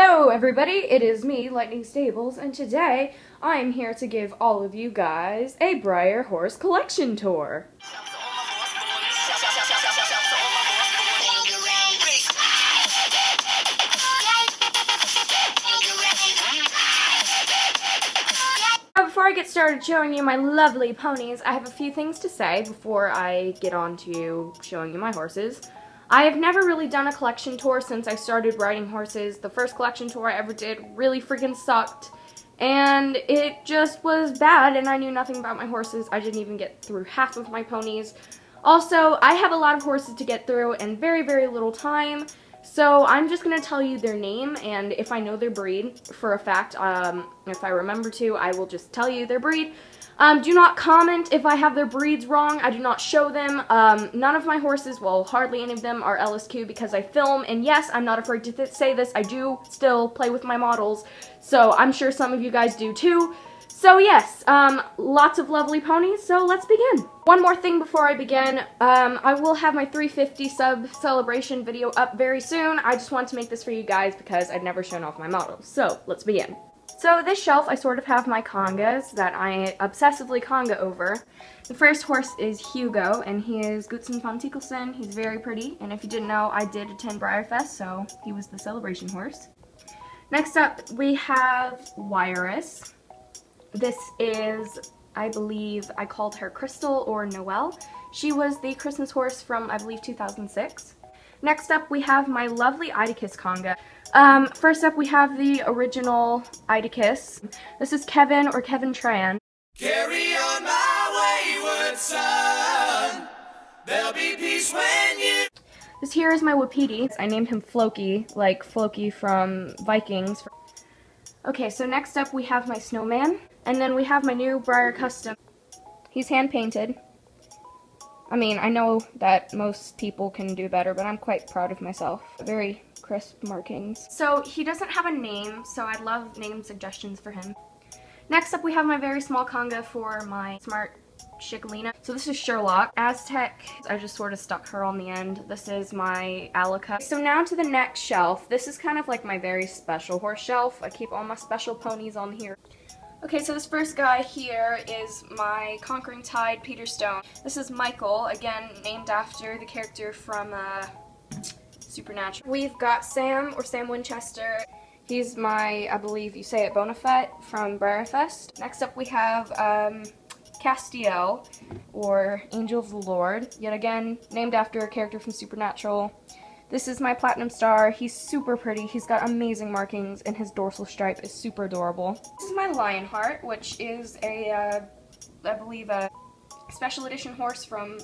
Hello everybody, it is me, Lightning Stables, and today I am here to give all of you guys a Breyer Horse collection tour. Before I get started showing you my lovely ponies, I have a few things to say before I get on to showing you my horses. I have never really done a collection tour since I started riding horses. The first collection tour I ever did really freaking sucked, and it just was bad, and I knew nothing about my horses. I didn't even get through half of my ponies. Also, I have a lot of horses to get through and very, very little time, so I'm just going to tell you their name, and if I know their breed for a fact, if I remember to, I will just tell you their breed. Do not comment if I have their breeds wrong. I do not show them. None of my horses, well, hardly any of them are LSQ because I film, and yes, I'm not afraid to say this, I do still play with my models, so I'm sure some of you guys do too. So yes, lots of lovely ponies, so let's begin. One more thing before I begin, I will have my 350 sub celebration video up very soon. I just wanted to make this for you guys because I've never shown off my models, so let's begin. So this shelf, I sort of have my congas that I obsessively conga over. The first horse is Hugo, and he is Gutzen von Tikkelsen. He's very pretty, and if you didn't know, I did attend Breyerfest, so he was the celebration horse. Next up, we have Wirus. This is, I believe, I called her Crystal or Noelle. She was the Christmas horse from, I believe, 2006. Next up, we have my lovely Idicus conga. First up, we have the original Idicus. This is Kevin or Kevin Tran. Carry on my wayward son. There'll be peace when you... This here is my Wapiti. I named him Floki, like Floki from Vikings. Okay, so next up we have my Snowman. And then we have my new Breyer Custom. He's hand-painted. I mean, I know that most people can do better, but I'm quite proud of myself. Very crisp markings. So he doesn't have a name, so I'd love name suggestions for him. Next up, we have my very small conga for my smart Chicolina. So this is Sherlock. Aztec, I just sort of stuck her on the end. This is my Alica. So now to the next shelf. This is kind of like my very special horse shelf. I keep all my special ponies on here. Okay, so this first guy here is my Conquering Tide Peter Stone. This is Michael, again named after the character from Supernatural. We've got Sam, or Sam Winchester. He's my, I believe you say it, Bonafide from Breyerfest. Next up we have Castiel, or Angel of the Lord, yet again named after a character from Supernatural. This is my Platinum Star. He's super pretty. He's got amazing markings, and his dorsal stripe is super adorable. This is my Lionheart, which is a, I believe, a special edition horse from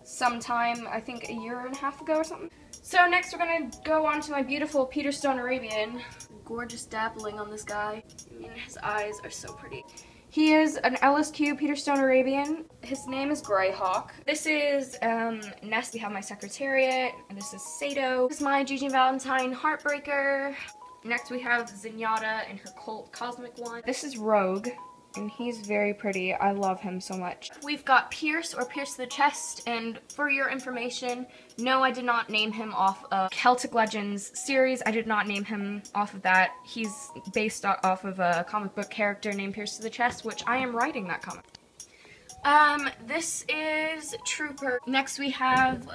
sometime, I think a year and a half ago or something. So next we're going to go on to my beautiful Peter Stone Arabian. Gorgeous dappling on this guy. I mean, his eyes are so pretty. He is an LSQ Peter Stone Arabian. His name is Greyhawk. This is Nest. We have my Secretariat. And this is Sato. This is my Gigi Valentine Heartbreaker. Next we have Zenyatta and her Colt Cosmic one. This is Rogue, and he's very pretty. I love him so much. We've got Pierce, or Pierce the Chest, and for your information, no, I did not name him off of Celtic Legends series. I did not name him off of that. He's based off of a comic book character named Pierce the Chest, which I am writing that comic. This is Trooper. Next we have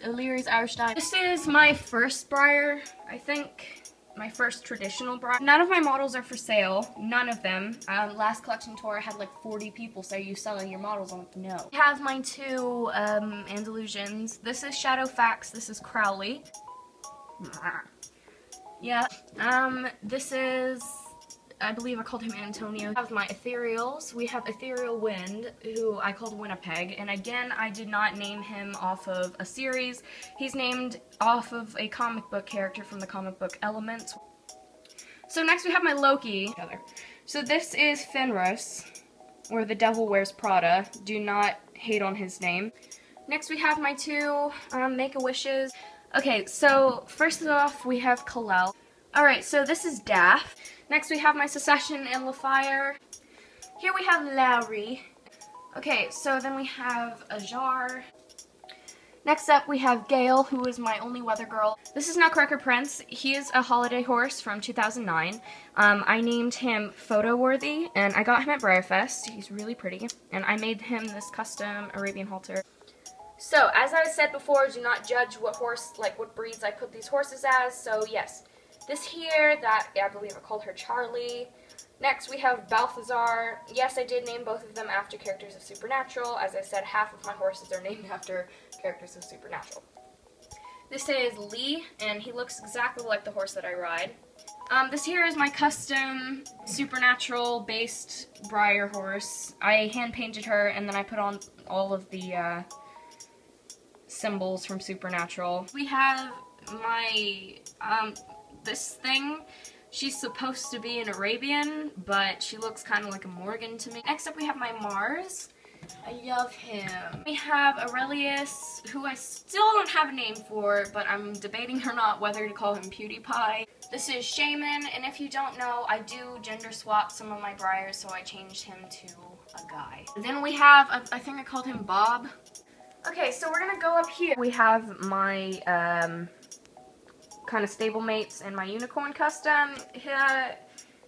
Illyri's Irishstein. This is my first Breyer, I think. My first traditional Breyer. None of my models are for sale. None of them. Last collection tour I had like 40 people say, "You selling your models?" I'm like, no. I have my two Andalusians. This is Shadowfax. This is Crowley. Yeah. This is, I believe I called him Antonio. I have my Ethereals. We have Ethereal Wind, who I called Winnipeg, and again, I did not name him off of a series. He's named off of a comic book character from the comic book Elements. So next we have my Loki. So this is Fenris, or The Devil Wears Prada. Do not hate on his name. Next we have my two Make-A-Wishes. Okay, so first off we have Kalel. Alright, so this is Daff. Next we have my Secession and LaFire. Here we have Lowry. Okay, so then we have Ajar. Next up, we have Gale, who is my only weather girl. This is Nutcracker Prince. He is a holiday horse from 2009. I named him Photo Worthy, and I got him at Breyer Fest. He's really pretty, and I made him this custom Arabian halter. So, as I said before, do not judge what breeds I put these horses as. So, yes, this here, I believe I called her Charlie. Next, we have Balthazar. Yes, I did name both of them after characters of Supernatural. As I said, half of my horses are named after characters of Supernatural. This is Lee, and he looks exactly like the horse that I ride. This here is my custom Supernatural-based Breyer horse. I hand-painted her, and then I put on all of the symbols from Supernatural. We have my, this thing. She's supposed to be an Arabian, but she looks kind of like a Morgan to me. Next up we have my Mars. I love him. We have Aurelius, who I still don't have a name for, but I'm debating or not whether to call him PewDiePie. This is Shaman, and if you don't know, I do gender swap some of my Breyers, so I changed him to a guy. Then we have, I think I called him Bob. Okay, so we're gonna go up here. We have my, kind of stablemates and my unicorn custom.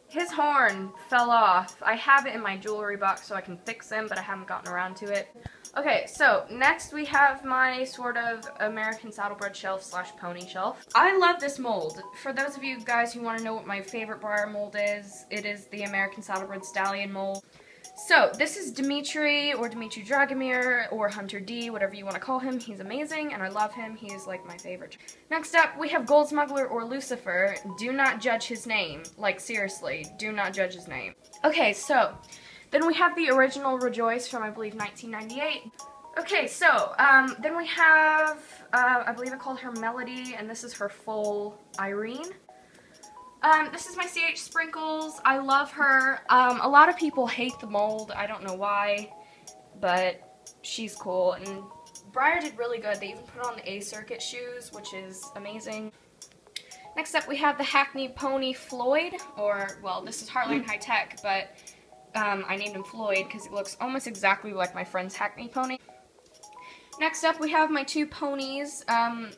His horn fell off. I have it in my jewelry box so I can fix him, but I haven't gotten around to it. Okay, so next we have my sort of American saddlebred shelf slash pony shelf. I love this mold. For those of you guys who want to know what my favorite Breyer mold is, it is the American saddlebred stallion mold. So, this is Dimitri, or Dimitri Dragomir, or Hunter D, whatever you want to call him. He's amazing, and I love him. He is, like, my favorite. Next up, we have Gold Smuggler, or Lucifer. Do not judge his name. Like, seriously, do not judge his name. Okay, so, then we have the original Rejoice from, I believe, 1998. Okay, so, then we have, I believe I called her Melody, and this is her full Irene. This is my CH Sprinkles. I love her. A lot of people hate the mold. I don't know why, but she's cool. And Breyer did really good. They even put on the A-Circuit shoes, which is amazing. Next up, we have the Hackney Pony Floyd, or, well, this is Heartline High Tech, but I named him Floyd because he looks almost exactly like my friend's Hackney Pony. Next up, we have my two ponies.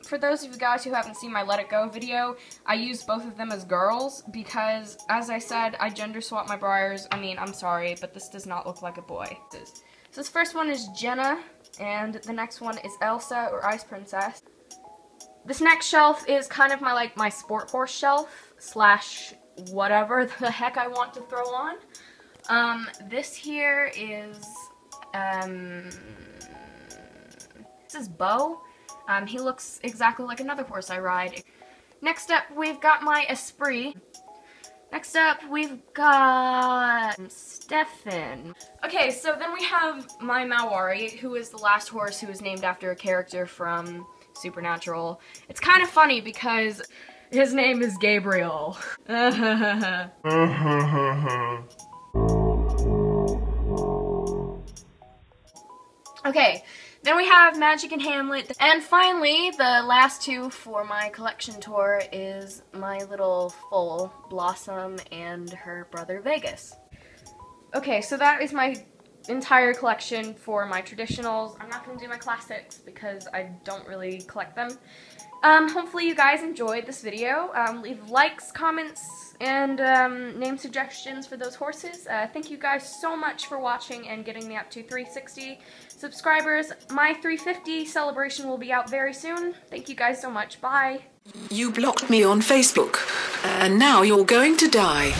For those of you guys who haven't seen my Let It Go video, I used both of them as girls because, as I said, I gender swap my Breyers. I mean, I'm sorry, but this does not look like a boy. So this first one is Jenna, and the next one is Elsa, or Ice Princess. This next shelf is kind of my sport horse shelf, slash whatever the heck I want to throw on. This here is, this is Bo. He looks exactly like another horse I ride. Next up, we've got my Esprit. Next up, we've got Stefan. Okay, so then we have my Mawari, who is the last horse who is named after a character from Supernatural. It's kind of funny because his name is Gabriel. Okay. Then we have Magic and Hamlet. And finally, the last two for my collection tour is my little foal, Blossom, and her brother, Vegas. Okay, so that is my entire collection for my traditionals. I'm not going to do my classics because I don't really collect them. Hopefully you guys enjoyed this video. Leave likes, comments, and name suggestions for those horses. Thank you guys so much for watching and getting me up to 360 subscribers. My 350 celebration will be out very soon. Thank you guys so much. Bye. You blocked me on Facebook, and now you're going to die.